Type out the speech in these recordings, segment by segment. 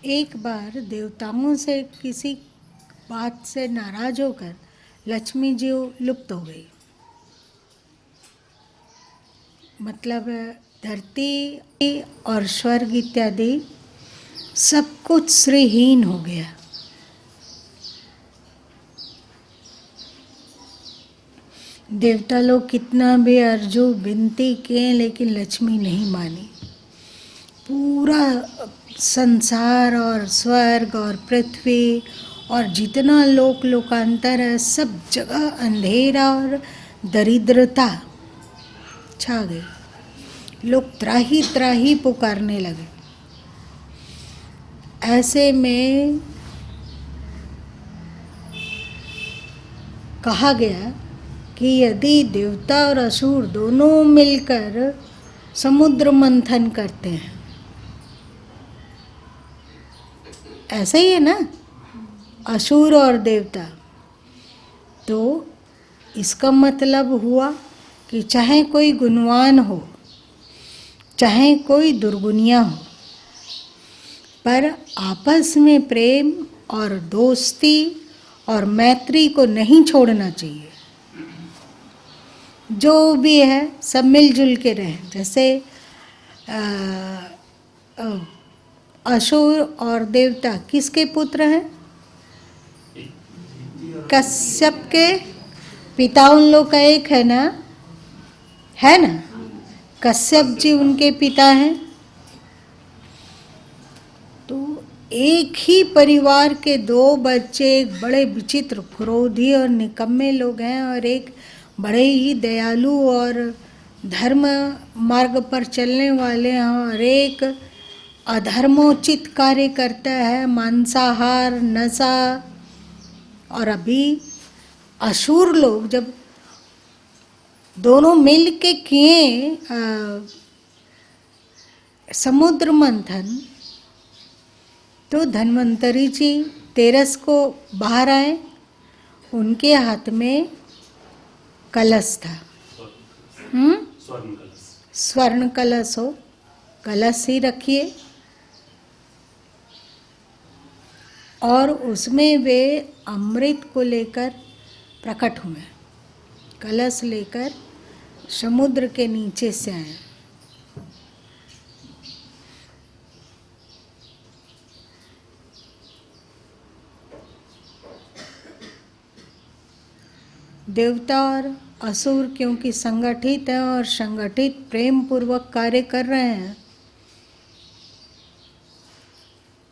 एक बार देवताओं से किसी बात से नाराज होकर लक्ष्मी जी लुप्त हो गई। मतलब धरती और स्वर्ग इत्यादि सब कुछ श्रीहीन हो गया। देवता लोग कितना भी अर्जू विनती किए लेकिन लक्ष्मी नहीं मानी। पूरा संसार और स्वर्ग और पृथ्वी और जितना लोकांतर है सब जगह अंधेरा और दरिद्रता छा गई। लोग त्राही त्राही पुकारने लगे। ऐसे में कहा गया कि यदि देवता और असुर दोनों मिलकर समुद्र मंथन करते हैं, ऐसा ही है ना, असुर और देवता, तो इसका मतलब हुआ कि चाहे कोई गुणवान हो चाहे कोई दुर्गुनिया हो, पर आपस में प्रेम और दोस्ती और मैत्री को नहीं छोड़ना चाहिए। जो भी है सब मिलजुल के रहें। जैसे असुर और देवता किसके पुत्र हैं? कश्यप के पिता उन लोग का एक है ना, है ना? कश्यप जी उनके पिता हैं। तो एक ही परिवार के दो बच्चे, एक बड़े विचित्र क्रोधी और निकम्मे लोग हैं और एक बड़े ही दयालु और धर्म मार्ग पर चलने वाले हैं, और एक अधर्मोचित कार्य करता है, मांसाहार, नशा। और अभी असुर लोग जब दोनों मिल के किए समुद्र मंथन, तो धन्वंतरी जी तेरस को बाहर आए। उनके हाथ में कलश था। स्वर्ण कलश हो, कलश ही रखिए। और उसमें वे अमृत को लेकर प्रकट हुए। कलश लेकर समुद्र के नीचे से आए। देवता और असुर क्योंकि संगठित हैं और संगठित प्रेम पूर्वक कार्य कर रहे हैं,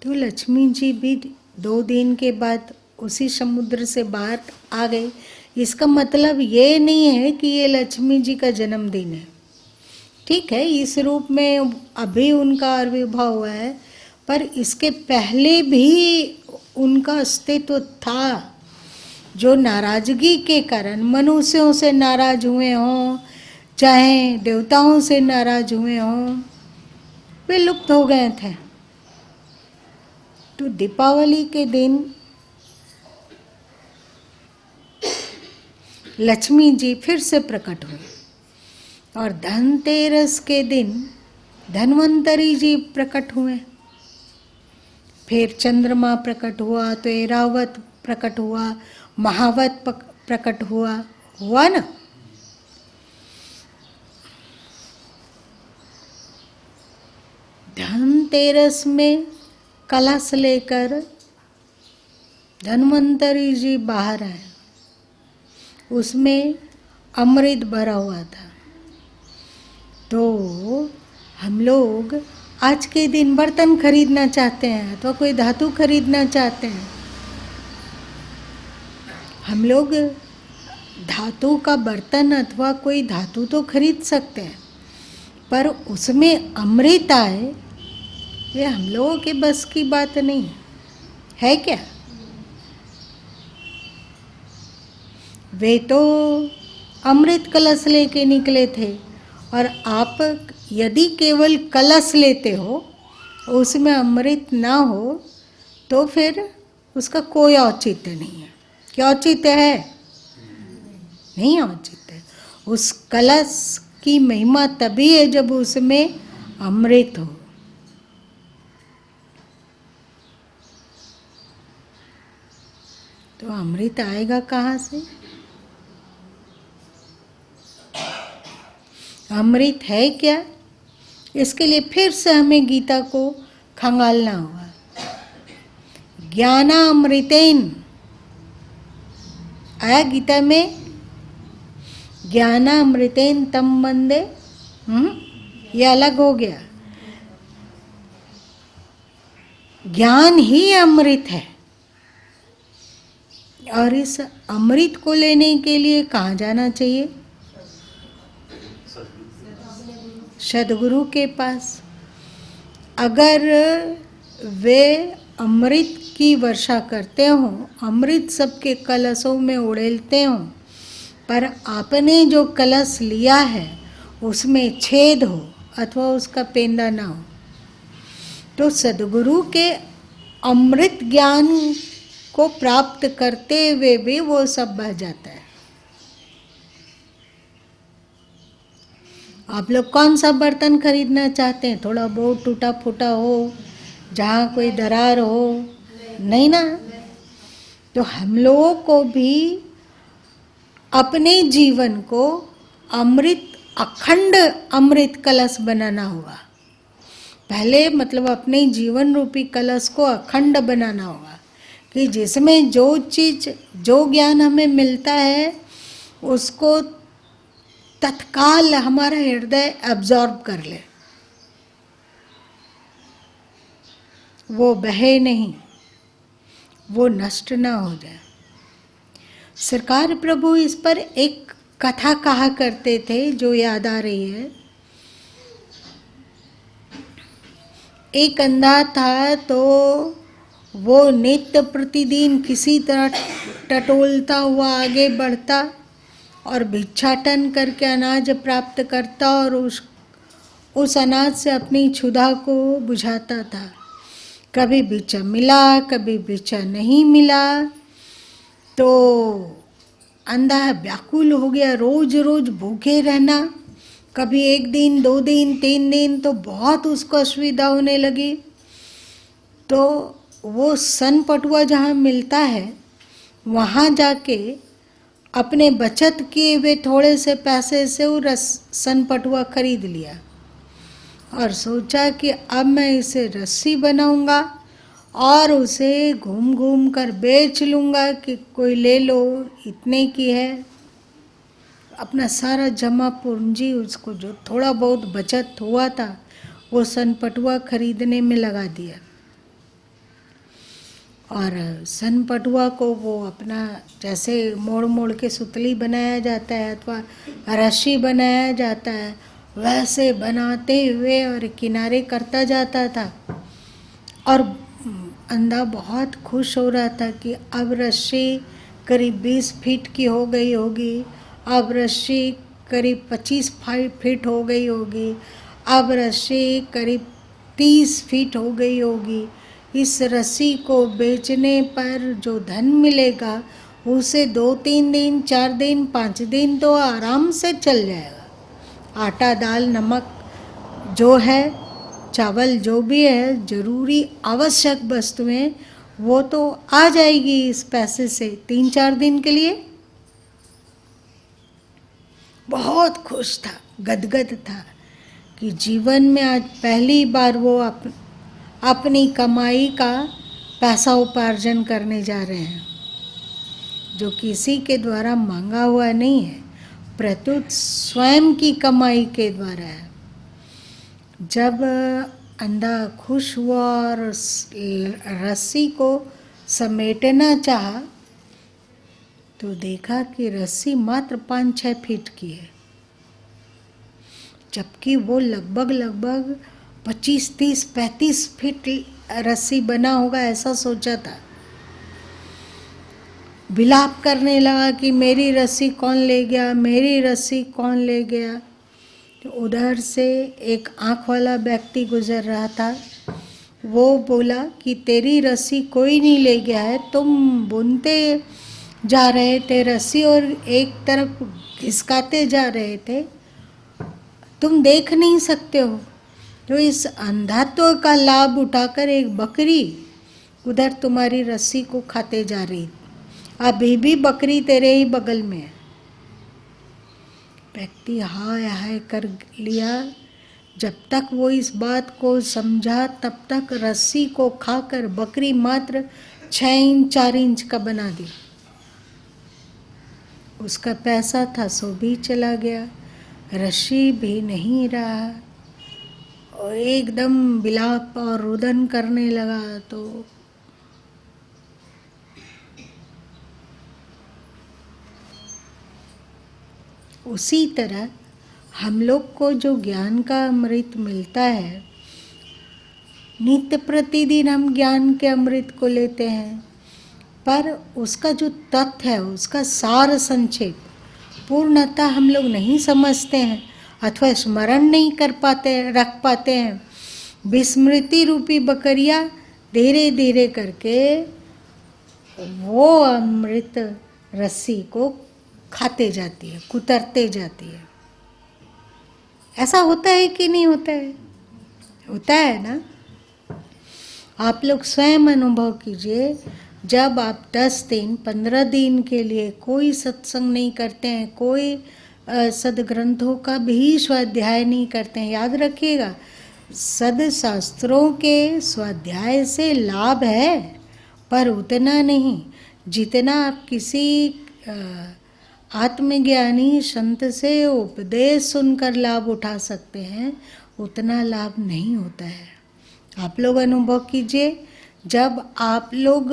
तो लक्ष्मी जी भी 2 दिन के बाद उसी समुद्र से बाहर आ गई। इसका मतलब ये नहीं है कि ये लक्ष्मी जी का जन्मदिन है। ठीक है, इस रूप में अभी उनका आविर्भाव हुआ है, पर इसके पहले भी उनका अस्तित्व था। जो नाराजगी के कारण मनुष्यों से नाराज हुए हों चाहे देवताओं से नाराज हुए हों, वे लुप्त हो गए थे। तो दीपावली के दिन लक्ष्मी जी फिर से प्रकट हुए, और धनतेरस के दिन धन्वंतरी जी प्रकट हुए। फिर चंद्रमा प्रकट हुआ तो ऐरावत प्रकट हुआ, महावत प्रकट हुआ ना। धनतेरस में कलश लेकर धन्वंतरी जी बाहर आए। उसमें अमृत भरा हुआ था। तो हम लोग आज के दिन बर्तन खरीदना चाहते हैं अथवा कोई धातु खरीदना चाहते हैं, हम लोग धातु का बर्तन अथवा कोई धातु तो खरीद सकते हैं, पर उसमें अमृत आए ये हम लोगों के बस की बात नहीं है क्या? वे तो अमृत कलश लेके निकले थे, और आप यदि केवल कलश लेते हो उसमें अमृत ना हो तो फिर उसका कोई औचित्य नहीं है। क्या औचित्य है? नहीं औचित्य है। उस कलश की महिमा तभी है जब उसमें अमृत हो। तो अमृत आएगा कहाँ से? अमृत है क्या? इसके लिए फिर से हमें गीता को खंगालना होगा। ज्ञानामृतेन आया गीता में, ज्ञानामृतेन तम वंदे। ये अलग हो गया। ज्ञान ही अमृत है, और इस अमृत को लेने के लिए कहाँ जाना चाहिए? सद्गुरु के पास। अगर वे अमृत की वर्षा करते हो, अमृत सबके कलशों में उड़ेलते हो, पर आपने जो कलश लिया है उसमें छेद हो अथवा उसका पेंदा ना हो, तो सद्गुरु के अमृत ज्ञान को प्राप्त करते हुए भी वो सब बह जाता है। आप लोग कौन सा बर्तन खरीदना चाहते हैं? थोड़ा बहुत टूटा फूटा हो, जहाँ कोई दरार हो? नहीं ना। तो हम लोगों को भी अपने जीवन को अमृत, अखंड अमृत कलश बनाना होगा। पहले मतलब अपने जीवन रूपी कलश को अखंड बनाना होगा, कि जिसमें जो चीज़, जो ज्ञान हमें मिलता है उसको तत्काल हमारा हृदय एब्जॉर्ब कर ले, वो बहे नहीं, वो नष्ट ना हो जाए। सरकार प्रभु इस पर एक कथा कहा करते थे जो याद आ रही है। एक अंधा था, तो वो नित्य प्रतिदिन किसी तरह टटोलता हुआ आगे बढ़ता और भिक्षाटन करके अनाज प्राप्त करता, और उस अनाज से अपनी क्षुधा को बुझाता था। कभी भिक्षा मिला, कभी भिक्षा नहीं मिला, तो अंधा व्याकुल हो गया। रोज रोज भूखे रहना, कभी 1 दिन 2 दिन 3 दिन, तो बहुत उसको असुविधा होने लगी। तो वो सन पटुआ जहाँ मिलता है वहाँ जाके अपने बचत किए हुए थोड़े से पैसे से वो सन पटुआ खरीद लिया, और सोचा कि अब मैं इसे रस्सी बनाऊंगा और उसे घूम घूम कर बेच लूँगा कि कोई ले लो, इतने की है। अपना सारा जमा पूंजी, उसको जो थोड़ा बहुत बचत हुआ था, वो सन पटुआ खरीदने में लगा दिया। और सन पटुआ को वो अपना जैसे मोड़ मोड़ के सुतली बनाया जाता है अथवा रस्सी बनाया जाता है, वैसे बनाते हुए और किनारे करता जाता था। और अंधा बहुत खुश हो रहा था कि अब रस्सी करीब 20 फीट की हो गई होगी, अब रस्सी करीब 25 फीट हो गई होगी, अब रस्सी करीब 30 फीट हो गई होगी। इस रस्सी को बेचने पर जो धन मिलेगा उसे 2-3 दिन 4 दिन 5 दिन तो आराम से चल जाएगा। आटा दाल नमक जो है, चावल जो भी है, जरूरी आवश्यक वस्तुएं, वो तो आ जाएगी इस पैसे से 3-4 दिन के लिए। बहुत खुश था, गदगद था कि जीवन में आज पहली बार वो अपनी कमाई का पैसा उपार्जन करने जा रहे हैं, जो किसी के द्वारा मांगा हुआ नहीं है, प्रत्युत स्वयं की कमाई के द्वारा है। जब अंधा खुश हुआ और रस्सी को समेटना चाहा, तो देखा कि रस्सी मात्र 5-6 फीट की है, जबकि वो लगभग 25, 30, 35 फीट रस्सी बना होगा ऐसा सोचा था। विलाप करने लगा कि मेरी रस्सी कौन ले गया, मेरी रस्सी कौन ले गया। तो उधर से एक आँख वाला व्यक्ति गुजर रहा था, वो बोला कि तेरी रस्सी कोई नहीं ले गया है, तुम बुनते जा रहे थे रस्सी और एक तरफ घिसकाते जा रहे थे, तुम देख नहीं सकते हो। तो इस अंधात्व का लाभ उठाकर एक बकरी उधर तुम्हारी रस्सी को खाते जा रही, अभी भी बकरी तेरे ही बगल में है। व्यक्ति हाय हाय कर लिया। जब तक वो इस बात को समझा तब तक रस्सी को खाकर बकरी मात्र 6 इंच 4 इंच का बना दी। उसका पैसा था सो भी चला गया, रस्सी भी नहीं रहा और एकदम विलाप और रुदन करने लगा। तो उसी तरह हम लोग को जो ज्ञान का अमृत मिलता है, नित्य प्रतिदिन हम ज्ञान के अमृत को लेते हैं, पर उसका जो तथ्य है, उसका सार संक्षेप पूर्णतः हम लोग नहीं समझते हैं अथवा स्मरण नहीं कर पाते, रख पाते हैं। विस्मृति रूपी बकरियां धीरे धीरे करके वो अमृत रस्सी को खाते जाती है, कुतरते जाती है। ऐसा होता है कि नहीं होता है? होता है ना। आप लोग स्वयं अनुभव कीजिए, जब आप 10 दिन 15 दिन के लिए कोई सत्संग नहीं करते हैं, कोई सदग्रंथों का भी स्वाध्याय नहीं करते हैं, याद रखिएगा सदशास्त्रों के स्वाध्याय से लाभ है, पर उतना नहीं जितना आप किसी आत्मज्ञानी संत से उपदेश सुनकर लाभ उठा सकते हैं, उतना लाभ नहीं होता है। आप लोग अनुभव कीजिए, जब आप लोग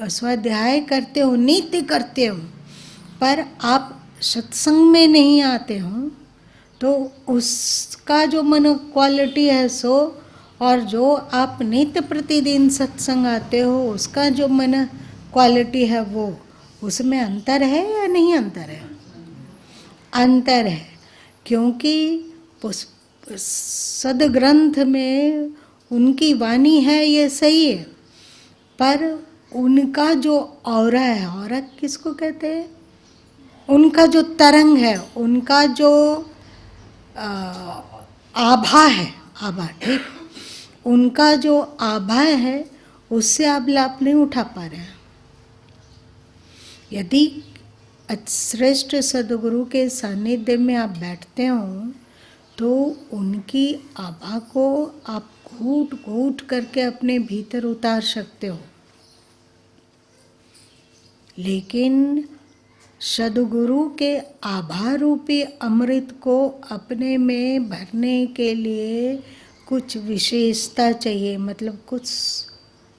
स्वाध्याय करते हो, नित्य करते हो, पर आप सत्संग में नहीं आते हो, तो उसका जो मन क्वालिटी है सो, और जो आप नित्य प्रतिदिन सत्संग आते हो उसका जो मन क्वालिटी है वो, उसमें अंतर है या नहीं अंतर है? अंतर है, क्योंकि सदग्रंथ में उनकी वाणी है ये सही है, पर उनका जो ऑरा है, ऑरा किसको कहते हैं? उनका जो तरंग है, उनका जो आभा है, आभा, ठीक, उनका जो आभा है उससे आप लाभ नहीं उठा पा रहे हैं। यदि श्रेष्ठ सदगुरु के सानिध्य में आप बैठते हो तो उनकी आभा को आप घूट घूट करके अपने भीतर उतार सकते हो, लेकिन सदगुरु के आभा रूपी अमृत को अपने में भरने के लिए कुछ विशेषता चाहिए, मतलब कुछ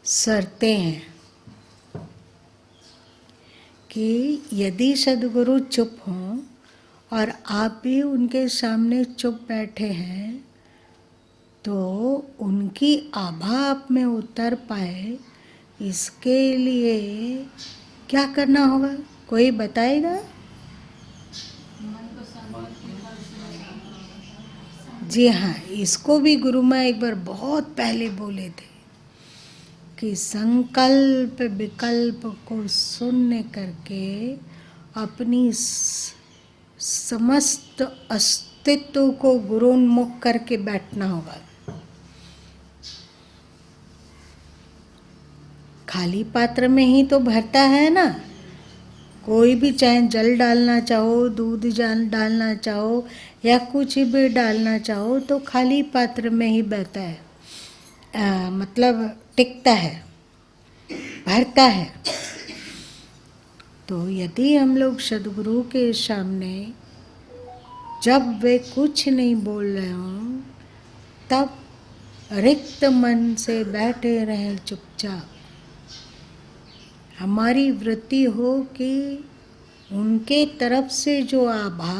शर्तें हैं कि यदि सदगुरु चुप हों और आप भी उनके सामने चुप बैठे हैं तो उनकी आभा आप में उतर पाए, इसके लिए क्या करना होगा? कोई बताएगा? जी हाँ, इसको भी गुरु माँ एक बार बहुत पहले बोले थे कि संकल्प विकल्प को शून्य करके अपनी समस्त अस्तित्व को गुरोन्मुख करके बैठना होगा। खाली पात्र में ही तो भरता है ना, कोई भी, चाहे जल डालना चाहो, दूध डालना चाहो या कुछ भी डालना चाहो, तो खाली पात्र में ही बहता है, मतलब टिकता है, भरता है। तो यदि हम लोग सदगुरु के सामने जब वे कुछ नहीं बोल रहे हों तब रिक्त मन से बैठे रहें चुपचाप, हमारी वृत्ति हो कि उनके तरफ से जो आभा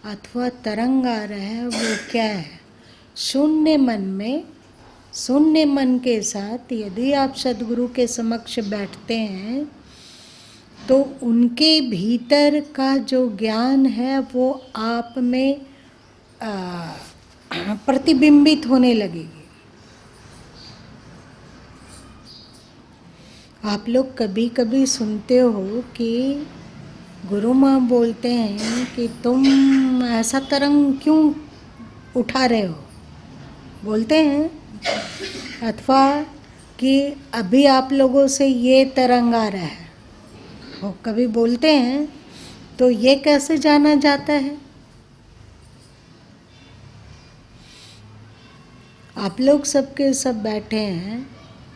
अथवा तरंग आ रहा है वो क्या है। शून्य मन में, शून्य मन के साथ यदि आप सदगुरु के समक्ष बैठते हैं तो उनके भीतर का जो ज्ञान है वो आप में प्रतिबिंबित होने लगेगी। आप लोग कभी कभी सुनते हो कि गुरु माँ बोलते हैं कि तुम ऐसा तरंग क्यों उठा रहे हो, बोलते हैं, अथवा कि अभी आप लोगों से ये तरंग आ रहा है, वो कभी बोलते हैं तो ये कैसे जाना जाता है? आप लोग सबके सब बैठे हैं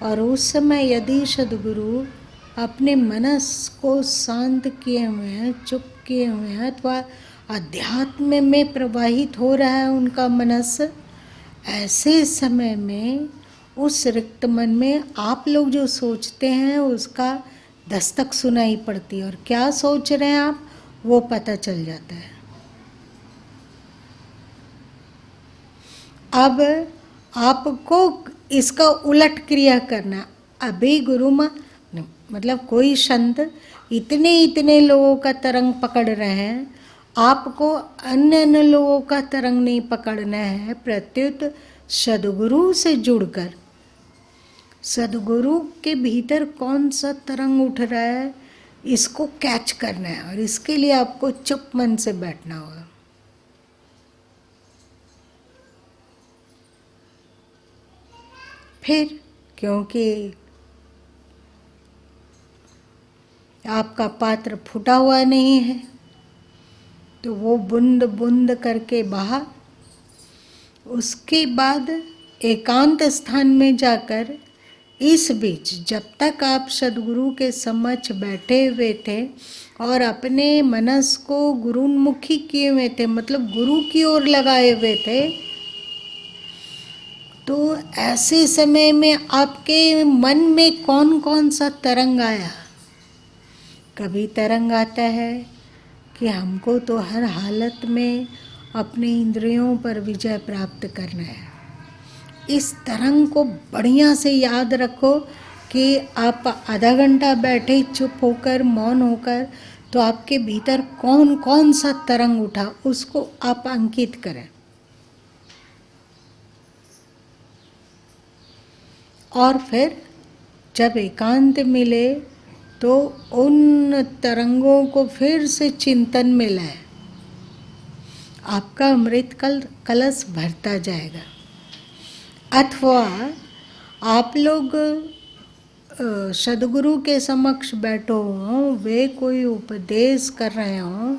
और उस समय यदि सद्गुरु अपने मनस को शांत किए हुए हैं, चुप किए हुए हैं, अथवा अध्यात्म में प्रवाहित हो रहा है उनका मनस, ऐसे समय में उस रिक्त मन में आप लोग जो सोचते हैं उसका दस्तक सुनाई पड़ती है, और क्या सोच रहे हैं आप वो पता चल जाता है। अब आपको इसका उलट क्रिया करना। अभी गुरु माँ मतलब कोई संत इतने लोगों का तरंग पकड़ रहे हैं, आपको अन्य लोगों का तरंग नहीं पकड़ना है। प्रत्युत सद्गुरु से जुड़कर सद्गुरु के भीतर कौन सा तरंग उठ रहा है इसको कैच करना है, और इसके लिए आपको चुप मन से बैठना होगा। फिर क्योंकि आपका पात्र फूटा हुआ नहीं है तो वो बूंद बूंद करके बहा। उसके बाद एकांत स्थान में जाकर इस बीच जब तक आप सद्गुरु के समक्ष बैठे हुए थे और अपने मनस को गुरुन्मुखी किए हुए थे, मतलब गुरु की ओर लगाए हुए थे, तो ऐसे समय में आपके मन में कौन कौन सा तरंग आया? कभी तरंग आता है कि हमको तो हर हालत में अपने इंद्रियों पर विजय प्राप्त करना है। इस तरंग को बढ़िया से याद रखो कि आप आधा घंटा बैठे चुप होकर, मौन होकर, तो आपके भीतर कौन कौन सा तरंग उठा उसको आप अंकित करें। और फिर जब एकांत मिले तो उन तरंगों को फिर से चिंतन में लाए, आपका अमृत कलश भरता जाएगा। अथवा आप लोग सद्गुरु के समक्ष बैठो हो, वे कोई उपदेश कर रहे हो,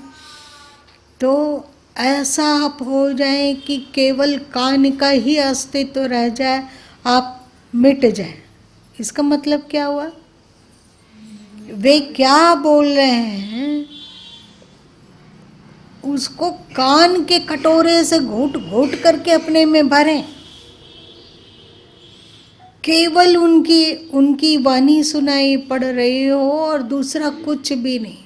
तो ऐसा आप हो जाए कि केवल कान का ही अस्तित्व रह जाए, आप मिट जाए। इसका मतलब क्या हुआ? वे क्या बोल रहे हैं उसको कान के कटोरे से घूट घूट करके अपने में भरें। केवल उनकी वाणी सुनाई पड़ रही हो और दूसरा कुछ भी नहीं।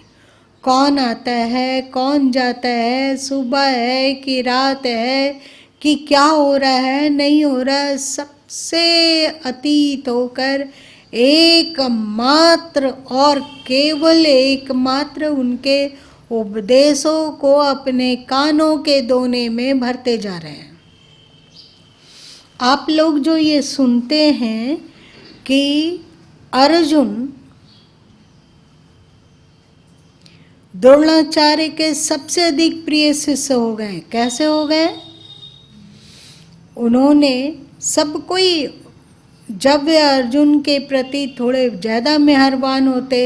कौन आता है, कौन जाता है, सुबह है कि रात है, कि क्या हो रहा है, नहीं हो रहा है, सबसे अतीत होकर एकमात्र और केवल एकमात्र उनके उपदेशों को अपने कानों के दोने में भरते जा रहे हैं। आप लोग जो ये सुनते हैं कि अर्जुन द्रोणाचार्य के सबसे अधिक प्रिय शिष्य हो गए, कैसे हो गए? उन्होंने सब कोई, जब वे अर्जुन के प्रति थोड़े ज़्यादा मेहरबान होते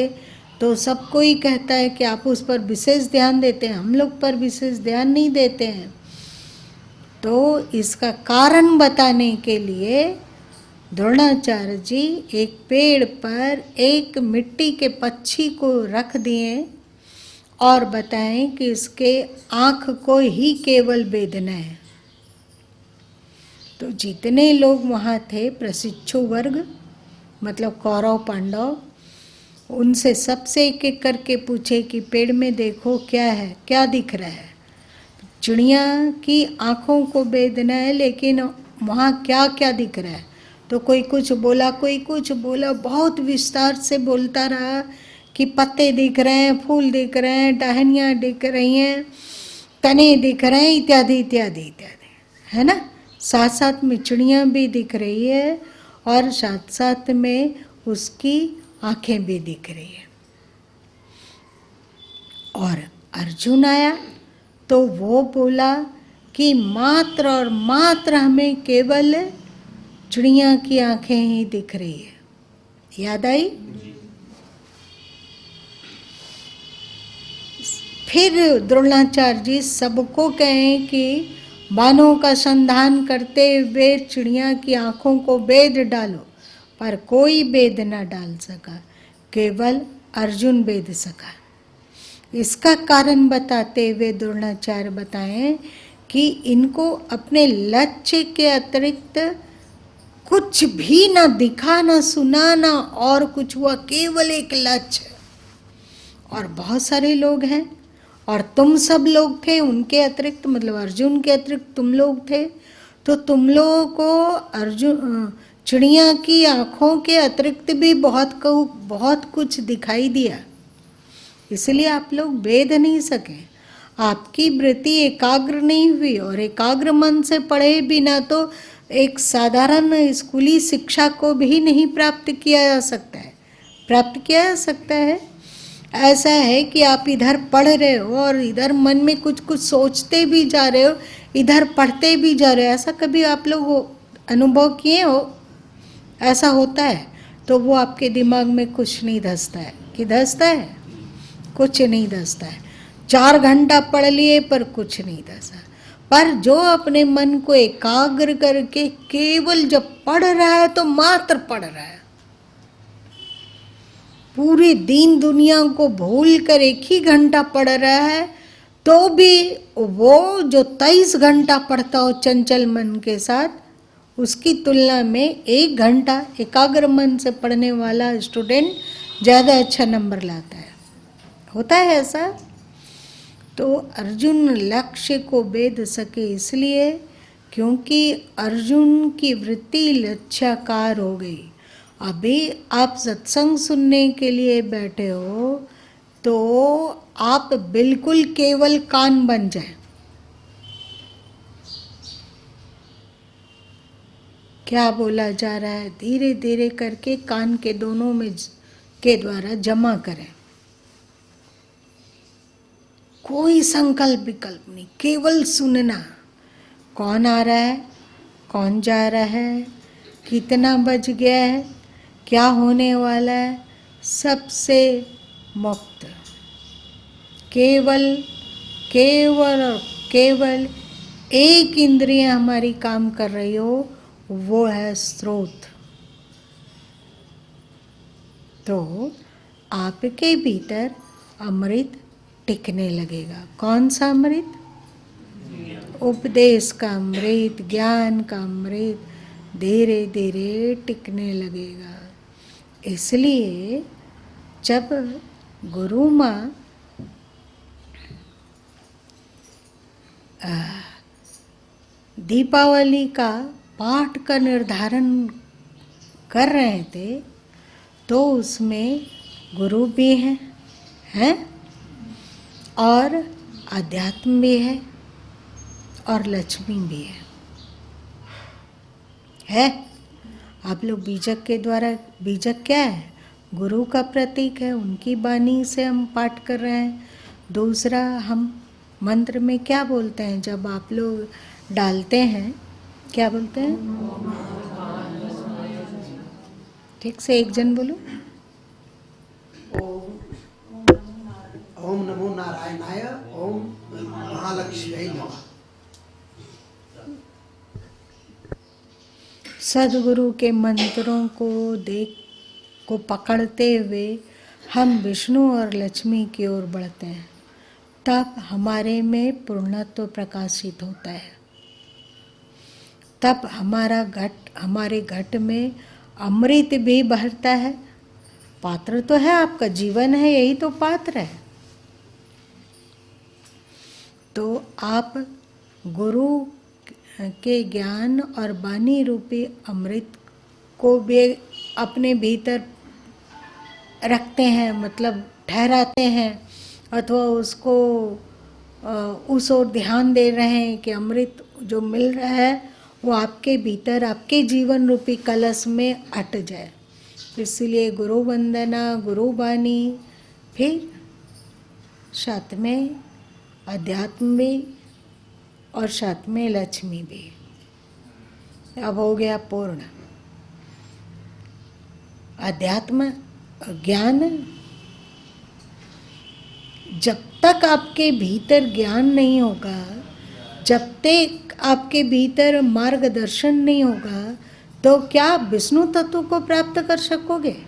तो सब कोई कहता है कि आप उस पर विशेष ध्यान देते हैं, हम लोग पर विशेष ध्यान नहीं देते हैं। तो इसका कारण बताने के लिए द्रोणाचार्य जी एक पेड़ पर एक मिट्टी के पक्षी को रख दिए और बताएं कि इसके आँख को ही केवल वेदना है। तो जितने लोग वहाँ थे प्रशिक्षु वर्ग, मतलब कौरव पांडव, उनसे सबसे एक एक करके पूछे कि पेड़ में देखो क्या है, क्या दिख रहा है। चिड़िया की आँखों को वेदना है, लेकिन वहाँ क्या क्या दिख रहा है? तो कोई कुछ बोला, कोई कुछ बोला, बहुत विस्तार से बोलता रहा कि पत्ते दिख रहे हैं, फूल दिख रहे हैं, टहनियाँ दिख रही हैं, तने दिख रहे हैं, इत्यादि इत्यादि इत्यादि, है ना। साथ साथ में चिड़ियाँ भी दिख रही है और साथ साथ में उसकी आँखें भी दिख रही है। और अर्जुन आया तो वो बोला कि मात्र और मात्र हमें केवल चिड़िया की आँखें ही दिख रही है। याद आई? फिर द्रोणाचार्य जी सबको कहें कि बाणों का संधान करते हुए चिड़िया की आंखों को बेद डालो, पर कोई बेद न डाल सका, केवल अर्जुन बेद सका। इसका कारण बताते हुए द्रोणाचार्य बताएं कि इनको अपने लक्ष्य के अतिरिक्त कुछ भी ना दिखा, ना सुना, ना और कुछ हुआ, केवल एक लक्ष्य। और बहुत सारे लोग हैं और तुम सब लोग थे, उनके अतिरिक्त मतलब अर्जुन के अतिरिक्त तुम लोग थे, तो तुम लोगों को अर्जुन चिड़िया की आंखों के अतिरिक्त भी बहुत कुछ दिखाई दिया, इसलिए आप लोग वेद नहीं सके, आपकी वृत्ति एकाग्र नहीं हुई। और एकाग्र मन से पढ़े बिना तो एक साधारण स्कूली शिक्षा को भी नहीं प्राप्त किया जा सकता है। प्राप्त किया जा सकता है, ऐसा है कि आप इधर पढ़ रहे हो और इधर मन में कुछ कुछ सोचते भी जा रहे हो, इधर पढ़ते भी जा रहे हो, ऐसा कभी आप लोग अनुभव किए हो? ऐसा होता है तो वो आपके दिमाग में कुछ नहीं धंसता है। कि धंसता है? कुछ नहीं धंसता है। 4 घंटा पढ़ लिए पर कुछ नहीं धंसा। पर जो अपने मन को एकाग्र करके केवल जब पढ़ रहा है तो मात्र पढ़ रहा है, पूरी दीन दुनिया को भूल कर 1 ही घंटा पढ़ रहा है, तो भी वो जो 23 घंटा पढ़ता हो चंचल मन के साथ, उसकी तुलना में 1 घंटा एकाग्र मन से पढ़ने वाला स्टूडेंट ज़्यादा अच्छा नंबर लाता है। होता है ऐसा। तो अर्जुन लक्ष्य को भेद सके इसलिए क्योंकि अर्जुन की वृत्ति लक्ष्याकार हो गई। अभी आप सत्संग सुनने के लिए बैठे हो तो आप बिल्कुल केवल कान बन जाए। क्या बोला जा रहा है धीरे धीरे करके कान के दोनों में के द्वारा जमा करें। कोई संकल्प विकल्प नहीं, केवल सुनना। कौन आ रहा है, कौन जा रहा है, कितना बज गया है, क्या होने वाला है, सबसे मुक्त। केवल केवल और केवल एक इंद्रिय हमारी काम कर रही हो, वो है स्रोत। तो आपके भीतर अमृत टिकने लगेगा। कौन सा अमृत? उपदेश का अमृत, ज्ञान का अमृत धीरे धीरे टिकने लगेगा। इसलिए जब गुरु माँ दीपावली का पाठ का निर्धारण कर रहे थे तो उसमें गुरु भी हैं और अध्यात्म भी है और लक्ष्मी भी है। आप लोग बीजक के द्वारा, बीजक क्या है? गुरु का प्रतीक है, उनकी वाणी से हम पाठ कर रहे हैं। दूसरा, हम मंत्र में क्या बोलते हैं जब आप लोग डालते हैं, क्या बोलते हैं? ठीक से एक जन बोलो। ओम नमो नारायणाय, ओम महालक्ष्मी नमः। सदगुरु के मंत्रों को पकड़ते हुए हम विष्णु और लक्ष्मी की ओर बढ़ते हैं, तब हमारे में पूर्णत्व प्रकाशित होता है। तब हमारे घट में अमृत भी भरता है। पात्र तो है, आपका जीवन है, यही तो पात्र है। तो आप गुरु के ज्ञान और वाणी रूपी अमृत को भी अपने भीतर रखते हैं, मतलब ठहराते हैं, अथवा उसको उस ओर ध्यान दे रहे हैं कि अमृत जो मिल रहा है वो आपके भीतर, आपके जीवन रूपी कलश में अट जाए। इसलिए गुरु वंदना, गुरु वाणी, फिर साथ में अध्यात्म भी और साथ में लक्ष्मी भी। अब हो गया पूर्ण। अध्यात्म ज्ञान, जब तक आपके भीतर ज्ञान नहीं होगा, जब तक आपके भीतर मार्गदर्शन नहीं होगा, तो क्या आप विष्णु तत्व को प्राप्त कर सकोगे?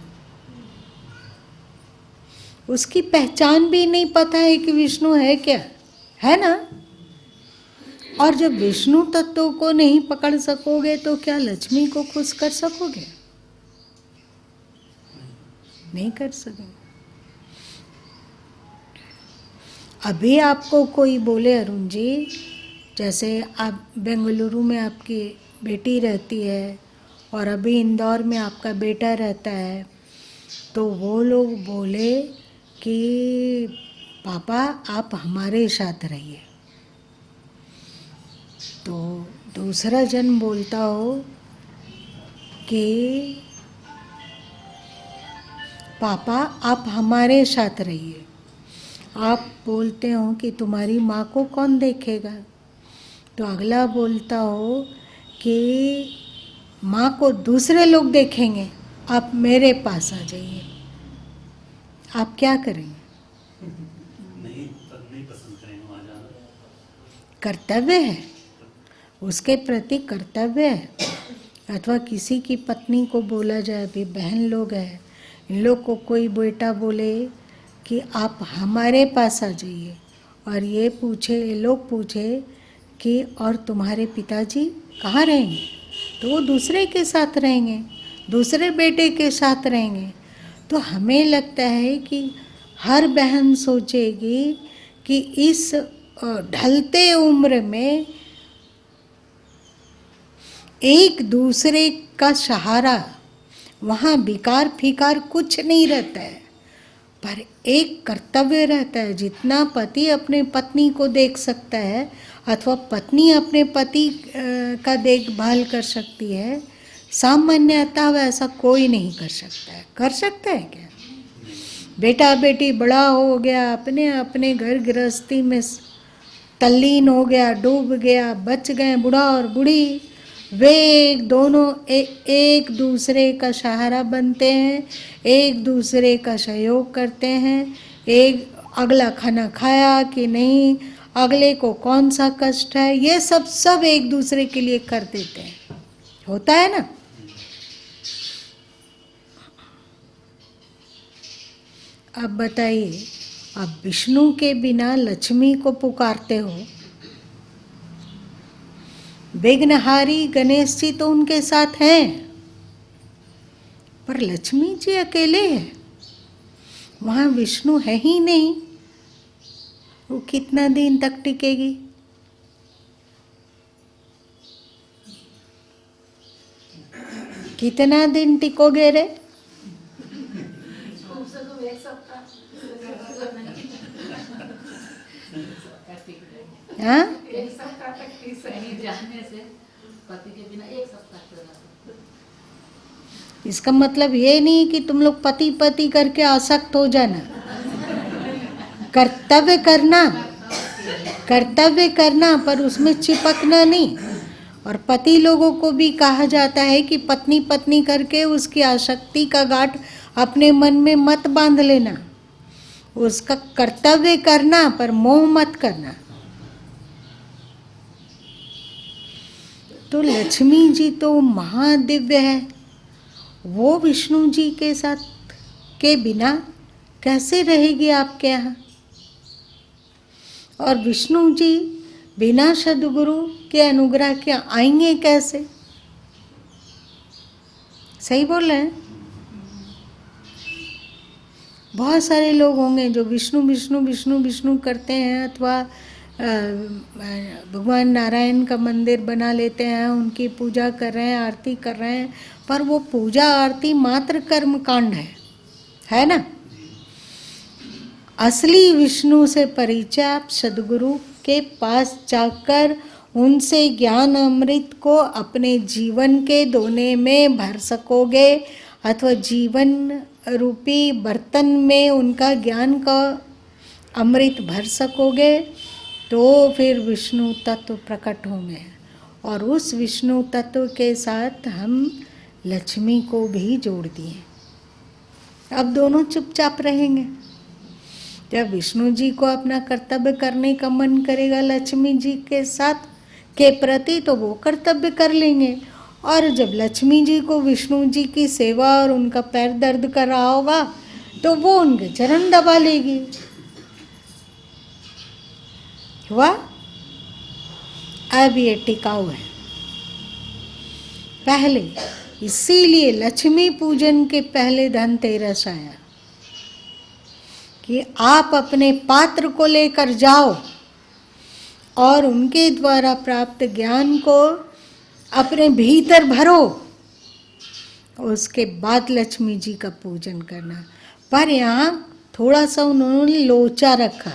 उसकी पहचान भी नहीं पता है कि विष्णु है क्या, है ना? और जब विष्णु तत्व को नहीं पकड़ सकोगे तो क्या लक्ष्मी को खुश कर सकोगे? नहीं कर सकोगे। अभी आपको कोई बोले, अरुण जी, जैसे आप बेंगलुरु में आपकी बेटी रहती है और अभी इंदौर में आपका बेटा रहता है, तो वो लोग बोले कि पापा आप हमारे साथ रहिए, तो दूसरा जन बोलता हो कि पापा आप हमारे साथ रहिए। आप बोलते हो कि तुम्हारी माँ को कौन देखेगा, तो अगला बोलता हो कि माँ को दूसरे लोग देखेंगे, आप मेरे पास आ जाइए। आप क्या करेंगे? नहीं पसंद करेंगे वहाँ जाना। कर्तव्य है, उसके प्रति कर्तव्य है। अथवा किसी की पत्नी को बोला जाए, अभी बहन लोग हैं, इन लोग को कोई बेटा बोले कि आप हमारे पास आ जाइए, और ये लोग पूछे कि और तुम्हारे पिताजी कहाँ रहेंगे, तो वो दूसरे के साथ रहेंगे, दूसरे बेटे के साथ रहेंगे। तो हमें लगता है कि हर बहन सोचेगी कि इस ढलते उम्र में एक दूसरे का सहारा, वहाँ बिकार फिकार कुछ नहीं रहता है, पर एक कर्तव्य रहता है। जितना पति अपने पत्नी को देख सकता है अथवा पत्नी अपने पति का देखभाल कर सकती है, सामान्यतः वैसा कोई नहीं कर सकता है। कर सकता है क्या? बेटा बेटी बड़ा हो गया, अपने अपने घर गृहस्थी में तल्लीन हो गया, डूब गया, बच गए बूढ़ा और बूढ़ी, वे दोनों एक दूसरे का सहारा बनते हैं, एक दूसरे का सहयोग करते हैं। एक अगला खाना खाया कि नहीं, अगले को कौन सा कष्ट है, ये सब एक दूसरे के लिए कर देते हैं। होता है ना? अब बताइए, आप विष्णु के बिना लक्ष्मी को पुकारते हो, विघ्नहारी गणेश जी तो उनके साथ हैं, पर लक्ष्मी जी अकेले हैं, वहाँ विष्णु है ही नहीं। वो कितना दिन तक टिकेगी? कितना दिन टिकोगे रे? हाँ? एक सप्ताह तक सही जाने से पति के बिना एक सप्ताह तक। इसका मतलब ये नहीं कि तुम लोग पति पति करके आसक्त हो जाना। कर्तव्य करना, पर उसमें चिपकना नहीं। और पति लोगों को भी कहा जाता है कि पत्नी पत्नी करके उसकी आसक्ति का गांठ अपने मन में मत बांध लेना। उसका कर्तव्य करना, पर मोह मत करना। तो लक्ष्मी जी तो महादिव्य है, वो विष्णु जी के साथ के बिना कैसे रहेगी आपके यहाँ? और विष्णु जी बिना सद्गुरु के अनुग्रह के आएंगे कैसे? सही बोल रहे हैं? बहुत सारे लोग होंगे जो विष्णु विष्णु विष्णु विष्णु करते हैं, अथवा भगवान नारायण का मंदिर बना लेते हैं, उनकी पूजा कर रहे हैं, आरती कर रहे हैं, पर वो पूजा आरती मात्र कर्म कांड है ना? असली विष्णु से परिचय आप सद्गुरु के पास जाकर उनसे ज्ञान अमृत को अपने जीवन के दोने में भर सकोगे, अथवा जीवन रूपी बर्तन में उनका ज्ञान का अमृत भर सकोगे, तो फिर विष्णु तत्व प्रकट होंगे। और उस विष्णु तत्व के साथ हम लक्ष्मी को भी जोड़ दिए। अब दोनों चुपचाप रहेंगे। जब विष्णु जी को अपना कर्तव्य करने का मन करेगा लक्ष्मी जी के साथ के प्रति, तो वो कर्तव्य कर लेंगे। और जब लक्ष्मी जी को विष्णु जी की सेवा और उनका पैर दर्द कर रहा होगा तो वो उनके चरण दबा लेगी। हुआ? अब ये टिकाऊ है। पहले इसीलिए लक्ष्मी पूजन के पहले धनतेरस आया कि आप अपने पात्र को लेकर जाओ और उनके द्वारा प्राप्त ज्ञान को अपने भीतर भरो, उसके बाद लक्ष्मी जी का पूजन करना। पर यहाँ थोड़ा सा उन्होंने लोचा रखा।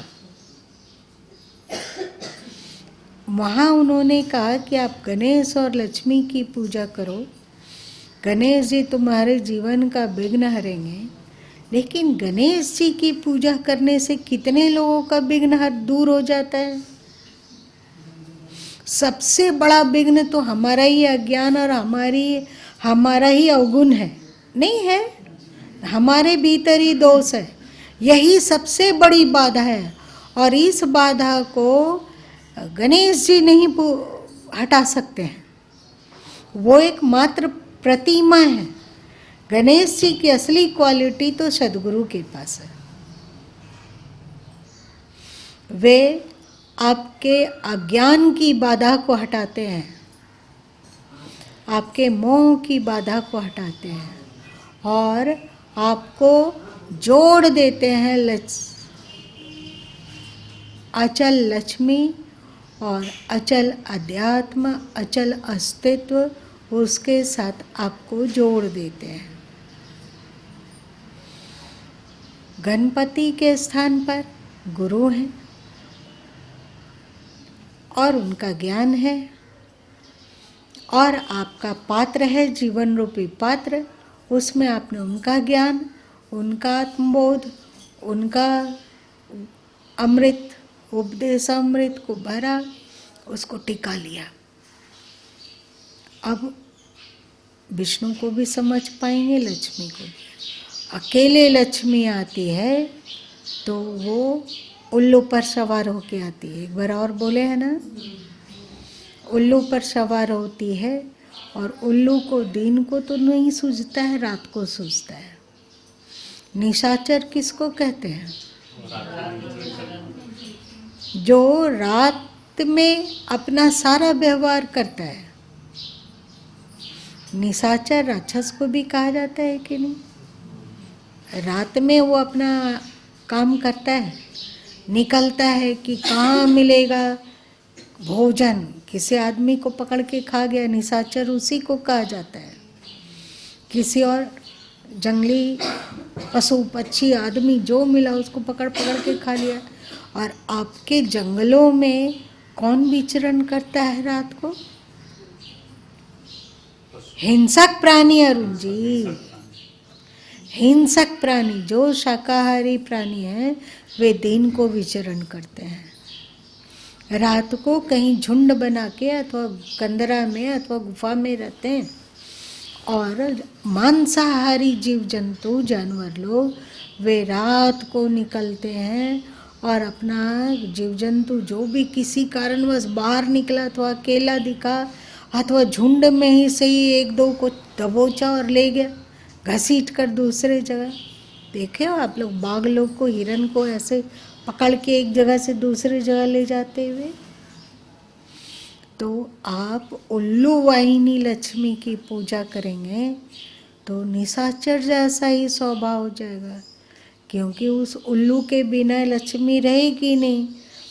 वहाँ उन्होंने कहा कि आप गणेश और लक्ष्मी की पूजा करो, गणेश जी तुम्हारे जीवन का विघ्न हरेंगे। लेकिन गणेश जी की पूजा करने से कितने लोगों का विघ्न दूर हो जाता है? सबसे बड़ा विघ्न तो हमारा ही अज्ञान और हमारा ही अवगुण है, नहीं है? हमारे भीतर ही दोष है, यही सबसे बड़ी बाधा है। और इस बाधा को गणेश जी नहीं हटा सकते हैं, वो एक मात्र प्रतिमा है। गणेश जी की असली क्वालिटी तो सद्गुरु के पास है। वे आपके अज्ञान की बाधा को हटाते हैं, आपके मोह की बाधा को हटाते हैं और आपको जोड़ देते हैं अचल लक्ष्मी और अचल अध्यात्म, अचल अस्तित्व, उसके साथ आपको जोड़ देते हैं। गणपति के स्थान पर गुरु हैं और उनका ज्ञान है, और आपका पात्र है जीवन रूपी पात्र, उसमें आपने उनका ज्ञान, उनका आत्मबोध, उनका अमृत, उपदेशामृत को भरा, उसको टिका लिया। अब विष्णु को भी समझ पाएंगे, लक्ष्मी को भी। अकेले लक्ष्मी आती है तो वो उल्लू पर सवार होके आती है। एक बार और बोले है ना, उल्लू पर सवार होती है, और उल्लू को दिन को तो नहीं सूझता है, रात को सूझता है। निशाचर किसको कहते हैं? जो रात में अपना सारा व्यवहार करता है। निशाचर राक्षस को भी कहा जाता है कि नहीं? रात में वो अपना काम करता है, निकलता है कि कहाँ मिलेगा भोजन, किसी आदमी को पकड़ के खा गया, निशाचर उसी को कहा जाता है। किसी और जंगली पशु पक्षी आदमी जो मिला उसको पकड़ पकड़ के खा लिया। और आपके जंगलों में कौन विचरण करता है रात को? हिंसक प्राणी अरुण जी, हिंसक प्राणी, जो शाकाहारी प्राणी हैं वे दिन को विचरण करते हैं। रात को कहीं झुंड बना के अथवा कंदरा में अथवा गुफा में रहते हैं। और मांसाहारी जीव जंतु, जानवर लोग, वे रात को निकलते हैं और अपना जीव जंतु जो भी किसी कारणवश बाहर निकला, अथवा अकेला दिखा, अथवा झुंड में ही सही एक दो को दबोचा और ले गया घसीट कर दूसरे जगह। देखे हो आप लोग बाघ लोग को, हिरन को ऐसे पकड़ के एक जगह से दूसरी जगह ले जाते हुए। तो आप उल्लू वाहिनी लक्ष्मी की पूजा करेंगे तो निशाचर जैसा ही स्वभाव हो जाएगा, क्योंकि उस उल्लू के बिना लक्ष्मी रहेगी नहीं।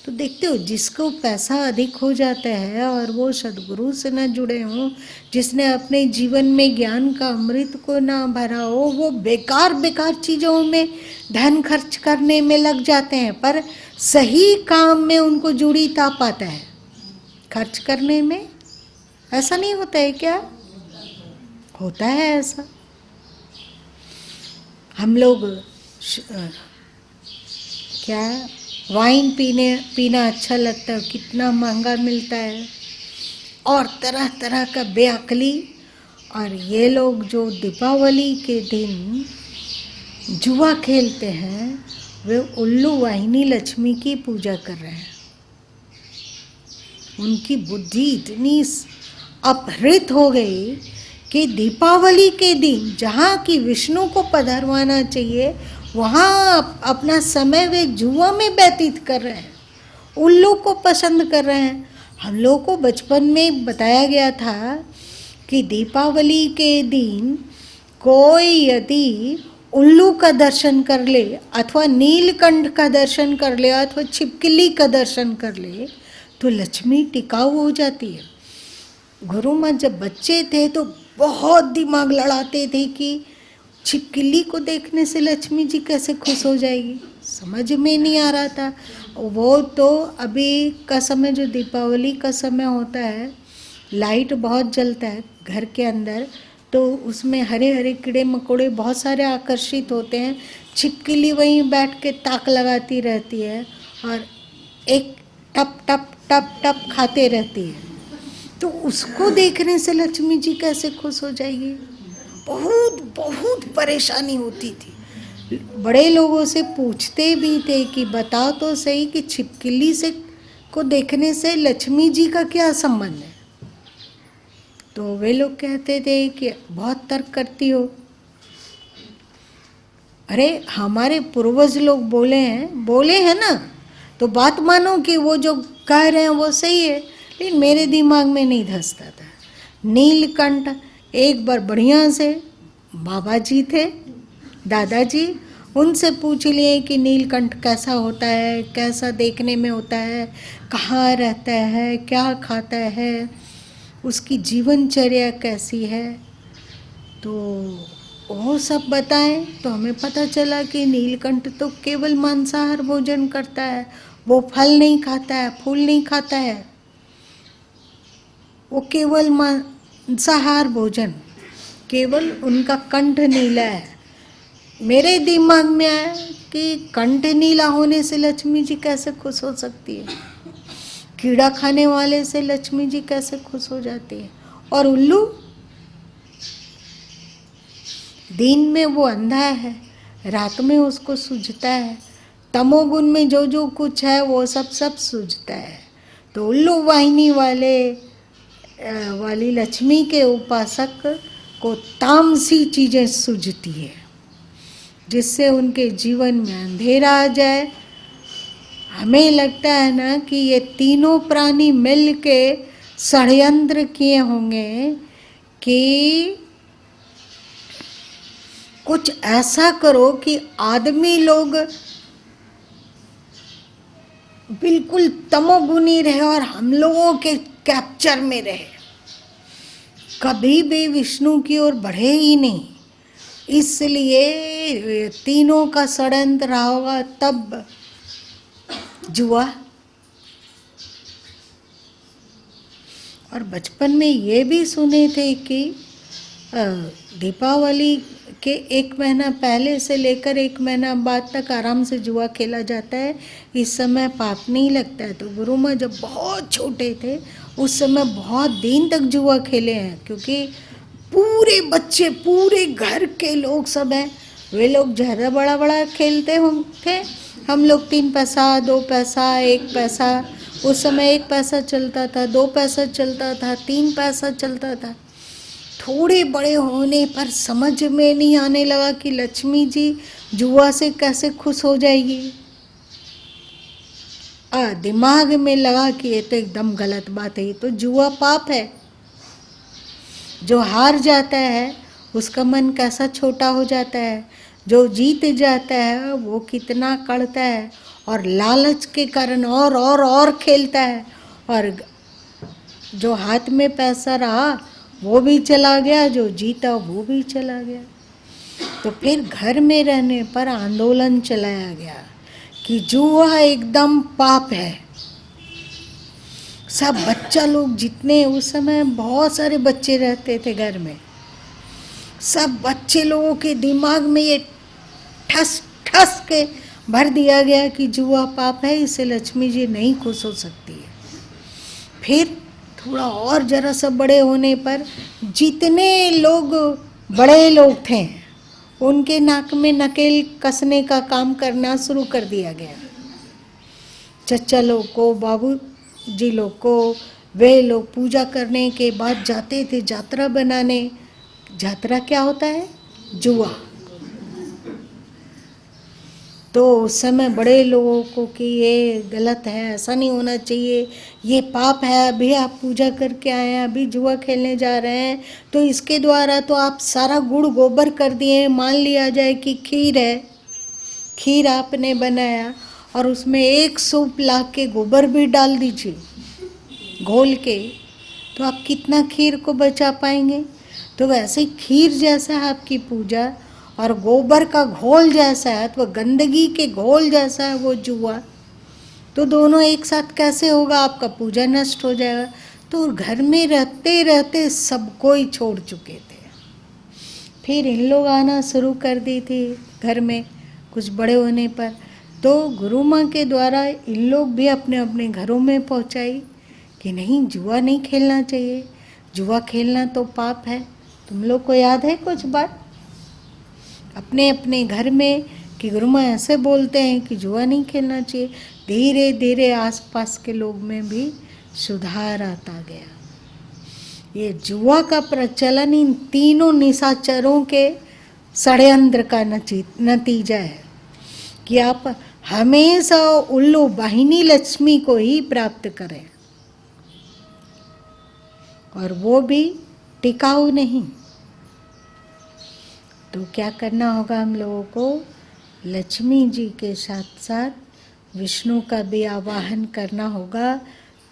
तो देखते हो, जिसको पैसा अधिक हो जाता है और वो सद्गुरु से न जुड़े हों, जिसने अपने जीवन में ज्ञान का अमृत को ना भरा हो, वो बेकार बेकार चीज़ों में धन खर्च करने में लग जाते हैं, पर सही काम में उनको जुड़ी ताप आता है खर्च करने में। ऐसा नहीं होता है क्या? होता है ऐसा। हम लोग क्या वाइन पीना अच्छा लगता है, कितना महंगा मिलता है, और तरह तरह का बेअक्ली। और ये लोग जो दीपावली के दिन जुआ खेलते हैं वे उल्लू वाहिनी लक्ष्मी की पूजा कर रहे हैं। उनकी बुद्धि इतनी अपहृत हो गई कि दीपावली के दिन जहाँ की विष्णु को पधरवाना चाहिए वहाँ अपना समय वे जुआ में व्यतीत कर रहे हैं, उल्लू को पसंद कर रहे हैं। हम लोग को बचपन में बताया गया था कि दीपावली के दिन कोई यदि उल्लू का दर्शन कर ले अथवा नीलकंठ का दर्शन कर ले अथवा छिपकली का दर्शन कर ले तो लक्ष्मी टिकाऊ हो जाती है। गुरु माँ जब बच्चे थे तो बहुत दिमाग लड़ाते थे कि छिपकली को देखने से लक्ष्मी जी कैसे खुश हो जाएगी, समझ में नहीं आ रहा था। वो तो अभी का समय जो दीपावली का समय होता है, लाइट बहुत जलता है घर के अंदर, तो उसमें हरे हरे कीड़े मकोड़े बहुत सारे आकर्षित होते हैं। छिपकली वहीं बैठ के ताक लगाती रहती है और एक टप टप टप टप खाते रहती है, तो उसको देखने से लक्ष्मी जी कैसे खुश हो जाएगी। बहुत बहुत परेशानी होती थी। बड़े लोगों से पूछते भी थे कि बताओ तो सही कि छिपकली से को देखने से लक्ष्मी जी का क्या संबंध है। तो वे लोग कहते थे कि बहुत तर्क करती हो। अरे हमारे पूर्वज लोग बोले हैं ना, तो बात मानो कि वो जो कह रहे हैं वो सही है। लेकिन मेरे दिमाग में नहीं धंसता था। नीलकंठ एक बार बढ़िया से बाबा जी थे, दादाजी, उनसे पूछ लिए कि नीलकंठ कैसा होता है, कैसा देखने में होता है, कहाँ रहता है, क्या खाता है, उसकी जीवनचर्या कैसी है। तो वो सब बताएं तो हमें पता चला कि नीलकंठ तो केवल मांसाहार भोजन करता है, वो फल नहीं खाता है, फूल नहीं खाता है, वो केवल मांसाहार भोजन, केवल उनका कंठ नीला है। मेरे दिमाग में आया कि कंठ नीला होने से लक्ष्मी जी कैसे खुश हो सकती है, कीड़ा खाने वाले से लक्ष्मी जी कैसे खुश हो जाती है। और उल्लू दिन में वो अंधा है, रात में उसको सूझता है, तमोगुण में जो जो कुछ है वो सब सूझता है। तो उल्लू वाहिनी वाली लक्ष्मी के उपासक को तामसी चीज़ें सूझती है, जिससे उनके जीवन में अंधेरा आ जाए। हमें लगता है ना कि ये तीनों प्राणी मिल के षड्यंत्र किए होंगे कि कुछ ऐसा करो कि आदमी लोग बिल्कुल तमोगुनी रहे और हम लोगों के कैप्चर में रहे, कभी भी विष्णु की ओर बढ़े ही नहीं। इसलिए तीनों का षड्यंत्र रहा होगा, तब जुआ। और बचपन में ये भी सुने थे कि दीपावली के 1 महीना पहले से लेकर 1 महीना बाद तक आराम से जुआ खेला जाता है, इस समय पाप नहीं लगता है। तो गुरु माँ जब बहुत छोटे थे उस समय बहुत दिन तक जुआ खेले हैं, क्योंकि पूरे बच्चे, पूरे घर के लोग सब हैं, वे लोग ज़्यादा बड़ा बड़ा खेलते थे। हम लोग 3 पैसा, 2 पैसा, 1 पैसा, उस समय 1 पैसा चलता था, 2 पैसा चलता था, 3 पैसा चलता था। थोड़े बड़े होने पर समझ में नहीं आने लगा कि लक्ष्मी जी जुआ से कैसे खुश हो जाएगी। दिमाग में लगा कि ये तो एकदम गलत बात है, ये तो जुआ पाप है। जो हार जाता है उसका मन कैसा छोटा हो जाता है, जो जीत जाता है वो कितना कड़ता है, और लालच के कारण और खेलता है, और जो हाथ में पैसा रहा वो भी चला गया, जो जीता वो भी चला गया। तो फिर घर में रहने पर आंदोलन चलाया गया कि जुआ एकदम पाप है। सब बच्चा लोग जितने, उस समय बहुत सारे बच्चे रहते थे घर में, सब बच्चे लोगों के दिमाग में ये ठस ठस के भर दिया गया कि जुआ पाप है, इससे लक्ष्मी जी नहीं खुश हो सकती है। फिर थोड़ा और जरा सा बड़े होने पर जितने लोग बड़े लोग थे उनके नाक में नकेल कसने का काम करना शुरू कर दिया गया। चचा लोग को, बाबू जी लोग को, वे लोग पूजा करने के बाद जाते थे यात्रा बनाने। यात्रा क्या होता है? जुआ। तो उस समय बड़े लोगों को कि ये गलत है, ऐसा नहीं होना चाहिए, ये पाप है, अभी आप पूजा करके आए हैं, अभी जुआ खेलने जा रहे हैं, तो इसके द्वारा तो आप सारा गुड़ गोबर कर दिए। मान लिया जाए कि खीर है, खीर आपने बनाया और उसमें 1 सूप ला के गोबर भी डाल दीजिए घोल के, तो आप कितना खीर को बचा पाएंगे? तो वैसे खीर जैसा है आपकी पूजा, और गोबर का घोल जैसा है, तो गंदगी के घोल जैसा है वो जुआ। तो दोनों एक साथ कैसे होगा? आपका पूजा नष्ट हो जाएगा। तो घर में रहते रहते सबको ही छोड़ चुके थे। फिर इन लोग आना शुरू कर दी थी घर में कुछ बड़े होने पर, तो गुरु माँ के द्वारा इन लोग भी अपने अपने घरों में पहुँचाई कि नहीं, जुआ नहीं खेलना चाहिए, जुआ खेलना तो पाप है। तुम लोग को याद है कुछ बात अपने अपने घर में कि गुरु माँ ऐसे बोलते हैं कि जुआ नहीं खेलना चाहिए। धीरे धीरे आसपास के लोग में भी सुधार आता गया। ये जुआ का प्रचलन इन तीनों निशाचरों के षड्यंत्र का नतीजा है कि आप हमेशा उल्लू वाहिनी लक्ष्मी को ही प्राप्त करें, और वो भी टिकाऊ नहीं। तो क्या करना होगा हम लोगों को? लक्ष्मी जी के साथ साथ विष्णु का भी आवाहन करना होगा।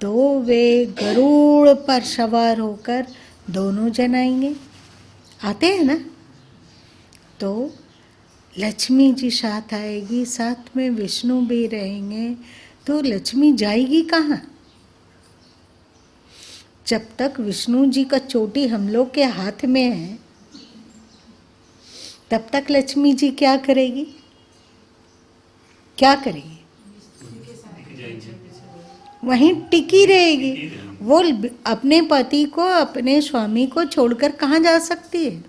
तो वे गरुड़ पर सवार होकर दोनों जन आएंगे, आते हैं ना। तो लक्ष्मी जी साथ आएगी, साथ में विष्णु भी रहेंगे। तो लक्ष्मी जाएगी कहाँ? जब तक विष्णु जी का चोटी हम लोग के हाथ में है, तब तक लक्ष्मी जी क्या करेगी? क्या करेगी? वहीं टिकी रहेगी। वो अपने पति को, अपने स्वामी को छोड़कर कहाँ जा सकती है?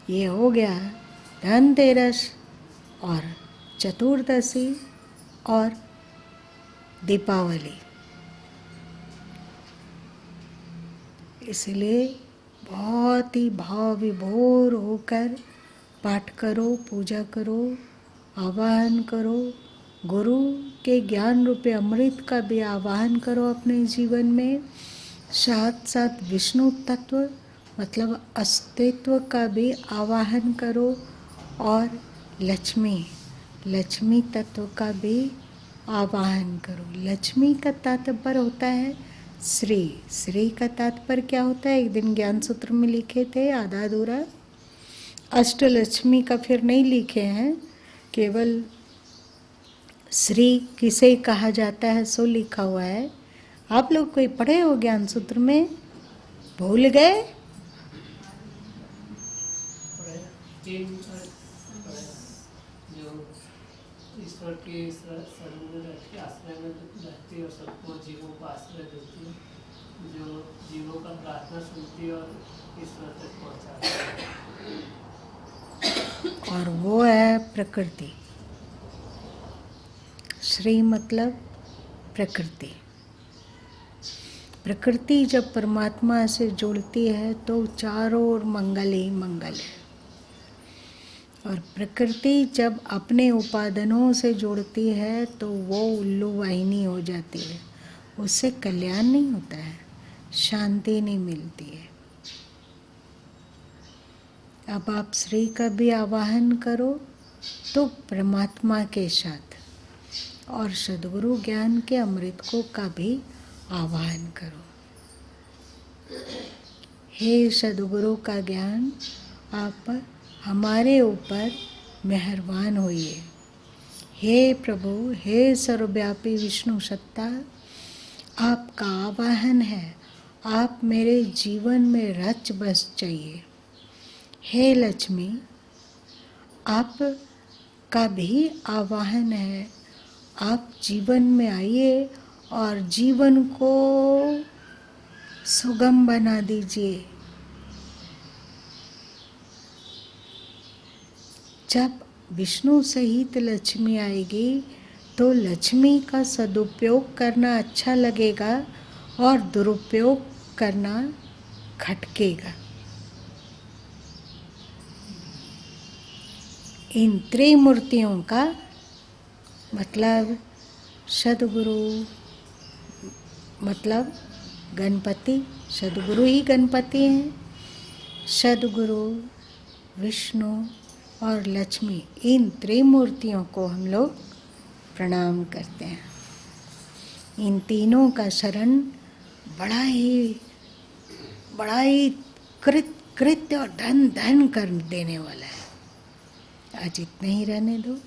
ये हो गया धनतेरस और चतुर्दशी और दीपावली। इसलिए बहुत ही भाव विभोर होकर पाठ करो, पूजा करो, आवाहन करो। गुरु के ज्ञान रूपी अमृत का भी आवाहन करो अपने जीवन में। साथ साथ विष्णु तत्व मतलब अस्तित्व का भी आवाहन करो, और लक्ष्मी तत्व का भी आवाहन करो। लक्ष्मी का तात्पर्य होता है श्री। श्री का तात्पर्य क्या होता है? एक दिन ज्ञान सूत्र में लिखे थे, आधा अधूरा। अष्टलक्ष्मी का फिर नहीं लिखे हैं, केवल श्री किसे कहा जाता है सो लिखा हुआ है। आप लोग कोई पढ़े हो ज्ञान सूत्र में? भूल गए? जो ईश्वर के आश्रय में रहती है और सबको जीवों को आश्रय देती है, जो जीवों का प्रार्थना सुनती है और ईश्वर तक पहुँचाती है। और वो है प्रकृति। श्री मतलब प्रकृति। प्रकृति जब परमात्मा से जुड़ती है तो चारों ओर मंगल ही मंगल है। और प्रकृति जब अपने उपादानों से जुड़ती है तो वो उल्लू वाहिनी हो जाती है। उससे कल्याण नहीं होता है, शांति नहीं मिलती है। अब आप श्री का भी आवाहन करो तो परमात्मा के साथ, और सद्गुरु ज्ञान के अमृत को का भी आवाहन करो। हे सद्गुरु का ज्ञान, आप हमारे ऊपर मेहरबान होइए। हे प्रभु, हे सर्वव्यापी विष्णु सत्ता, आपका आवाहन है, आप मेरे जीवन में रच बस जाइए। हे लक्ष्मी, आप का भी आवाहन है, आप जीवन में आइए और जीवन को सुगम बना दीजिए। जब विष्णु सहित लक्ष्मी आएगी तो लक्ष्मी का सदुपयोग करना अच्छा लगेगा और दुरुपयोग करना खटकेगा। इन त्रिमूर्तियों का मतलब सद्गुरु, मतलब गणपति, सद्गुरु ही गणपति हैं। सद्गुरु, विष्णु और लक्ष्मी, इन त्रिमूर्तियों को हम लोग प्रणाम करते हैं। इन तीनों का शरण बड़ा ही कृत्य और धन कर देने वाला है। आज इतने ही रहने दो।